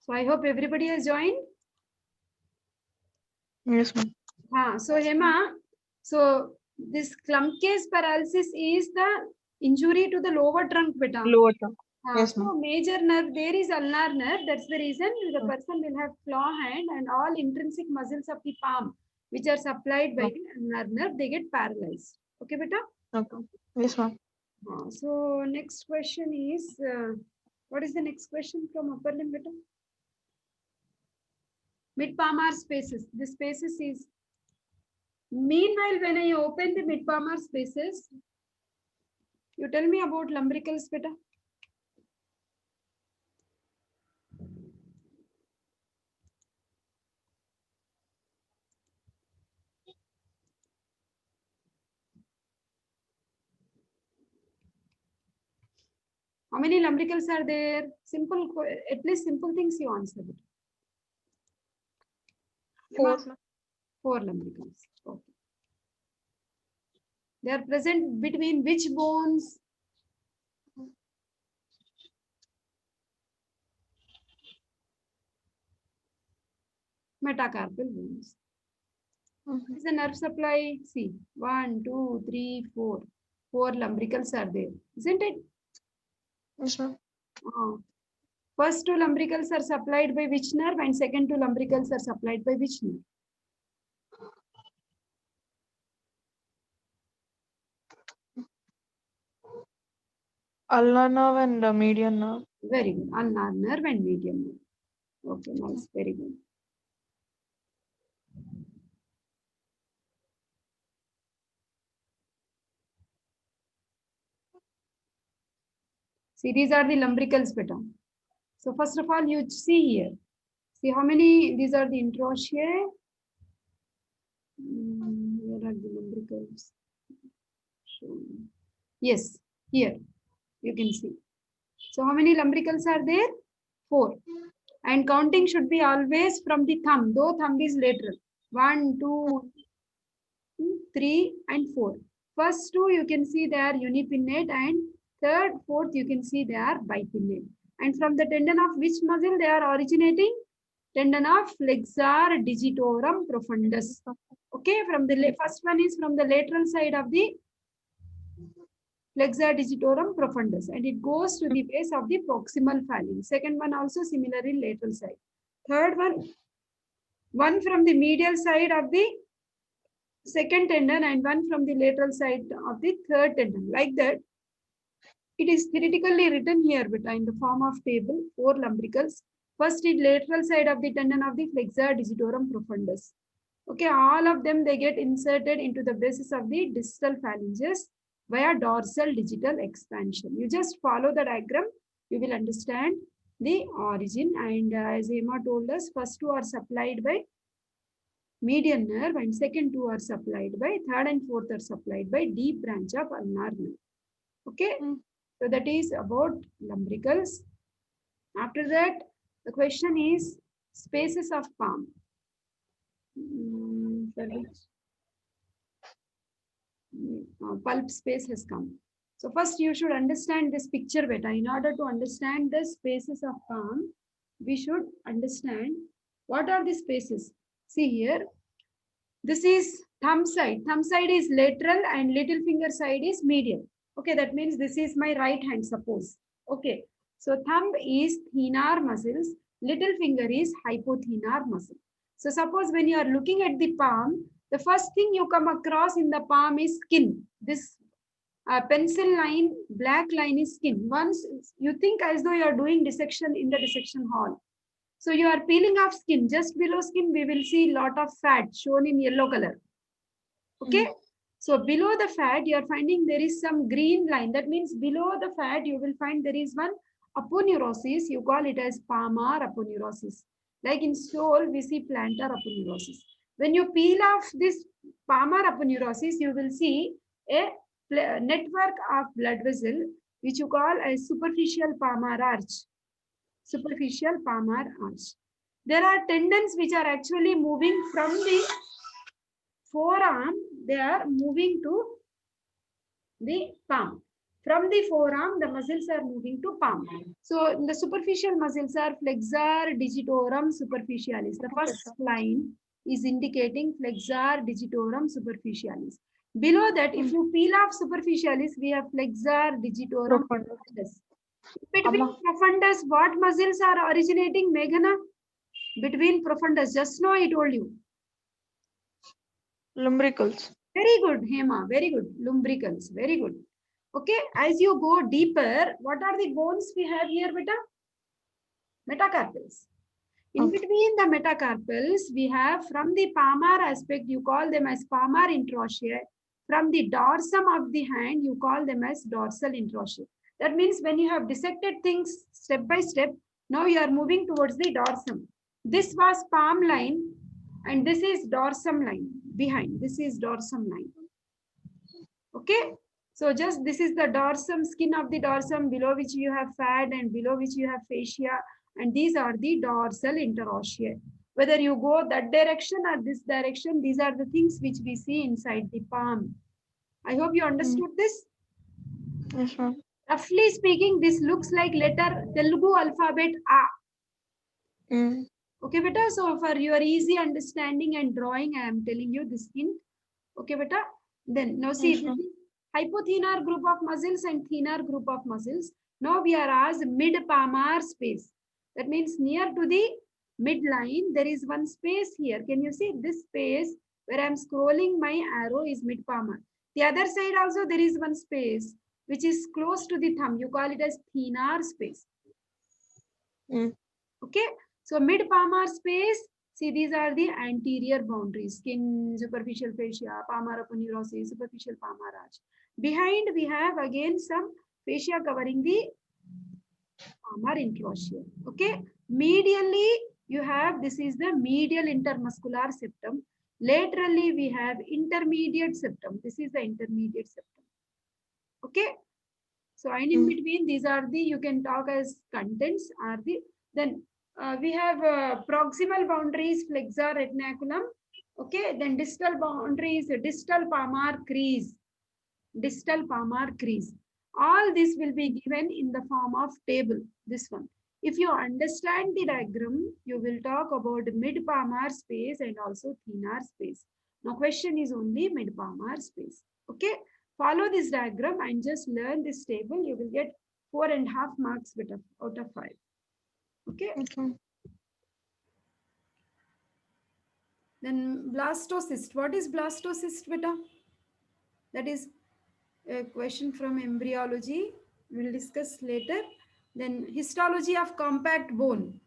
So I hope everybody has joined. Yes, ma'am. So Hema, so this clump case paralysis is the injury to the lower trunk, beta. Lower trunk. Yes, So ma'am. major nerve, there is ulnar nerve. That's the reason the Mm. person will have claw hand and all intrinsic muscles of the palm, which are supplied by Okay. the ulnar nerve, they get paralyzed. Okay, beta? Okay. Yes, ma'am. So next question is, what is the next question from upper limb, beta? Mid palmar spaces. The spaces is, meanwhile, when I open the mid palmar spaces, you tell me about lumbricals, beta. How many lumbricals are there? Simple, at least simple things you answer. Beta. 4, ma'am. 4 lumbricals. Okay. They are present between which bones? Metacarpal bones. Mhm. Is the nerve supply? See, 1, 2, 3, 4. 4 lumbricals are there, isn't it? Yes, ma'am. First 2 lumbricals are supplied by which nerve and second 2 lumbricals are supplied by which nerve? Ulnar nerve and median nerve. Very good. Ulnar nerve and median nerve. Okay, nice. Very good. See, these are the lumbricals, beta. So first of all, you see here. See how many, these are the interossei. Where are the lumbricals? Yes, here you can see. So how many lumbricals are there? 4. And counting should be always from the thumb, though thumb is lateral. 1, 2, 3, and 4. First 2 you can see they are unipinnate, and third, fourth you can see they are bipinnate. And from the tendon of which muscle they are originating? Tendon of flexor digitorum profundus. Okay, from the first one is from the lateral side of the flexor digitorum profundus, and it goes to the base of the proximal phalanx. Second one also similarly lateral side. Third one from the medial side of the second tendon and one from the lateral side of the third tendon. Like that, it is theoretically written here, but in the form of table, 4 lumbricals. First, in lateral side of the tendon of the flexor digitorum profundus. Okay, all of them, they get inserted into the basis of the distal phalanges via dorsal digital expansion. You just follow the diagram, you will understand the origin. And as Emma told us, first 2 are supplied by median nerve and second 2 are supplied by, third and fourth are supplied by deep branch of ulnar nerve. Okay, so that is about lumbricals. After that, the question is spaces of palm. Pulp space has come. So first you should understand this picture better. In order to understand the spaces of palm, we should understand what are the spaces. See here, this is thumb side. Thumb side is lateral and little finger side is medial. Okay, that means this is my right hand, suppose. Okay, so thumb is thenar muscles, little finger is hypothenar muscle. So suppose when you are looking at the palm, the first thing you come across in the palm is skin. This pencil line, black line is skin. Once you think as though you are doing dissection in the dissection hall. So you are peeling off skin. Just below skin, we will see lot of fat shown in yellow color. Okay. So below the fat, you are finding there is some green line. That means below the fat, you will find there is one aponeurosis. You call it as palmar aponeurosis. Like in sole, we see plantar aponeurosis. When you peel off this palmar aponeurosis, you will see a network of blood vessel, which you call as superficial palmar arch. Superficial palmar arch. There are tendons which are actually moving from the forearm, they are moving to the palm. From the forearm, the muscles are moving to palm. So the superficial muscles are flexor digitorum superficialis. The first line is indicating flexor digitorum superficialis. Below that, if you peel off superficialis, we have flexor digitorum profundus. Between profundus, what muscles are originating, Meghana? Between profundus, just now I told you. Lumbricals. Very good, Hema. Very good. Lumbricals. Very good. Okay. As you go deeper, what are the bones we have here, beta? Metacarpals. In between the metacarpals, we have from the palmar aspect, you call them as palmar interossei. From the dorsum of the hand, you call them as dorsal interossei. That means when you have dissected things step by step, now you are moving towards the dorsum. This was palm line and this is dorsum line behind. This is dorsum line. Okay. So just this is the dorsum, skin of the dorsum, below which you have fat and below which you have fascia. And these are the dorsal interossei. Whether you go that direction or this direction, these are the things which we see inside the palm. I hope you understood this. Yes, ma'am. Roughly speaking, this looks like letter Telugu alphabet A. Okay, beta. So for your easy understanding and drawing, I am telling you this hint. Okay, beta. Then now see, this is hypothenar group of muscles and thenar group of muscles. Now we are asked mid-palmar space. That means near to the midline, there is one space here. Can you see this space where I am scrolling my arrow is mid-palmar. The other side also there is one space which is close to the thumb. You call it as thenar space. Okay. So mid-palmar space, see these are the anterior boundaries, skin, superficial fascia, palmar aponeurosis, superficial palmar arch. Behind we have again some fascia covering the palmar interossei. Okay. Medially you have, this is the medial intermuscular septum. Laterally we have intermediate septum. This is the intermediate septum. Okay. So and in between these are the, you can talk as contents are the, then we have proximal boundaries, flexor retinaculum. Okay, then distal boundaries, distal palmar crease. Distal palmar crease. All this will be given in the form of table, this one. If you understand the diagram, you will talk about mid-palmar space and also thenar space. Now question is only mid-palmar space. Okay, follow this diagram and just learn this table. You will get 4.5 marks out of 5. Okay. Then blastocyst. What is blastocyst, beta? That is a question from embryology. We'll discuss later. Then histology of compact bone.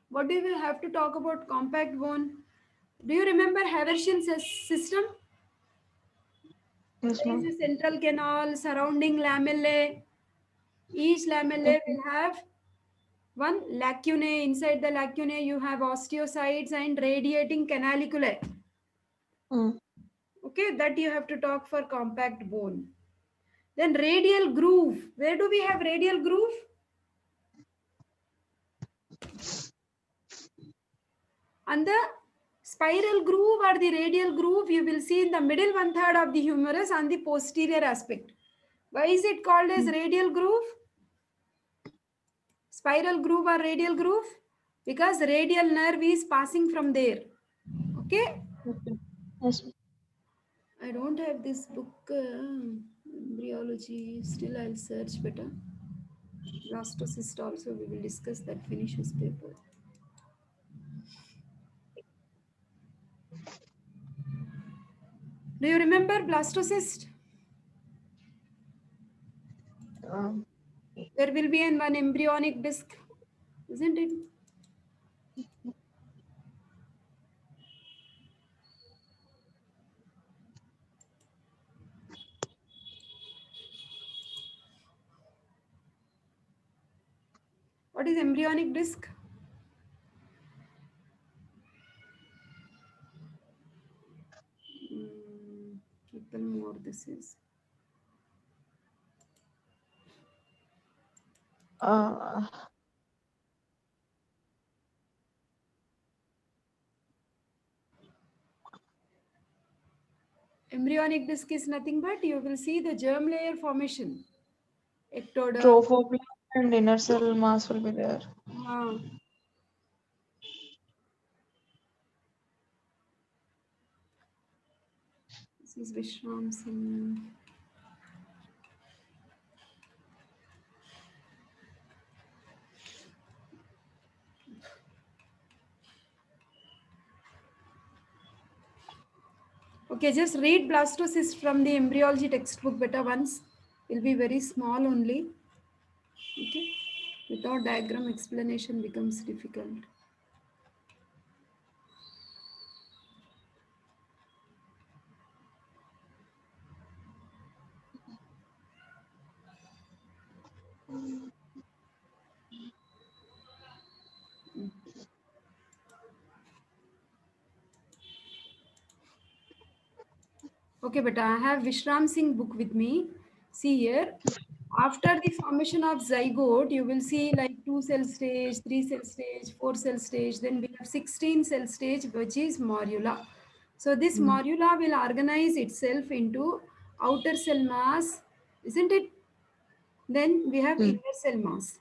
What do we have to talk about compact bone? Do you remember Haversian system? Yes, There ma'am. is a central canal surrounding lamellae. Each lamellae will have one lacunae. Inside the lacunae, you have osteocytes and radiating canaliculae. Okay, that you have to talk for compact bone. Then radial groove. Where do we have radial groove? And the spiral groove or the radial groove you will see in the middle 1/3 of the humerus on the posterior aspect. Why is it called as radial groove? Spiral groove or radial groove? Because radial nerve is passing from there. Okay? Yes. I don't have this book, embryology. Still, I'll search better. Blastocyst also, we will discuss that, finish his paper. Do you remember blastocyst? There will be one embryonic disc, isn't it? What is embryonic disc? Little more this is. Embryonic disc is nothing but you will see the germ layer formation. ectoderm. Trophoblast and inner cell mass will be there. Ah. This is Vishram Singh. Okay, just read blastocyst from the embryology textbook beta once. It will be very small only. Okay, without diagram explanation becomes difficult. Okay, but I have Vishram Singh book with me. See here, after the formation of zygote, you will see like 2 cell stage, 3 cell stage, 4 cell stage. Then we have 16 cell stage, which is morula. So this morula will organize itself into outer cell mass, isn't it? Then we have inner cell mass.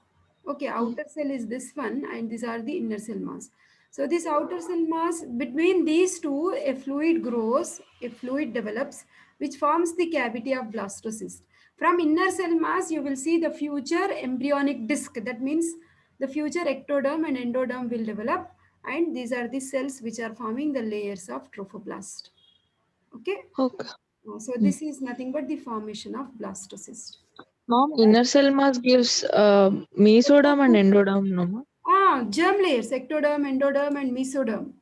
Okay, outer cell is this one, and these are the inner cell mass. So this outer cell mass, between these two, a fluid grows, a fluid develops, which forms the cavity of blastocyst. From inner cell mass, you will see the future embryonic disc. That means the future ectoderm and endoderm will develop, and these are the cells which are forming the layers of trophoblast. Okay. Okay. So this is nothing but the formation of blastocyst. Mom, inner cell mass gives mesoderm and endoderm, no? Ma'am? Germ layers, ectoderm, endoderm, and mesoderm.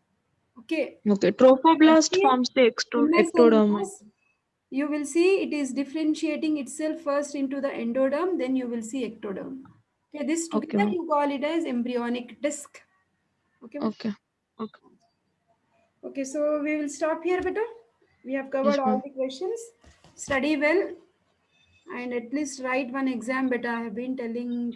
Okay. Okay. Trophoblast See, forms the inner cell ectoderm. mass, you will see it is differentiating itself first into the endoderm, then you will see ectoderm. Okay, this Okay, together ma'am. you call it as embryonic disc. Okay. Okay. Okay. Okay, so we will stop here, beta. We have covered Yes, all ma'am. the questions. Study well and at least write one exam, beta. I have been telling.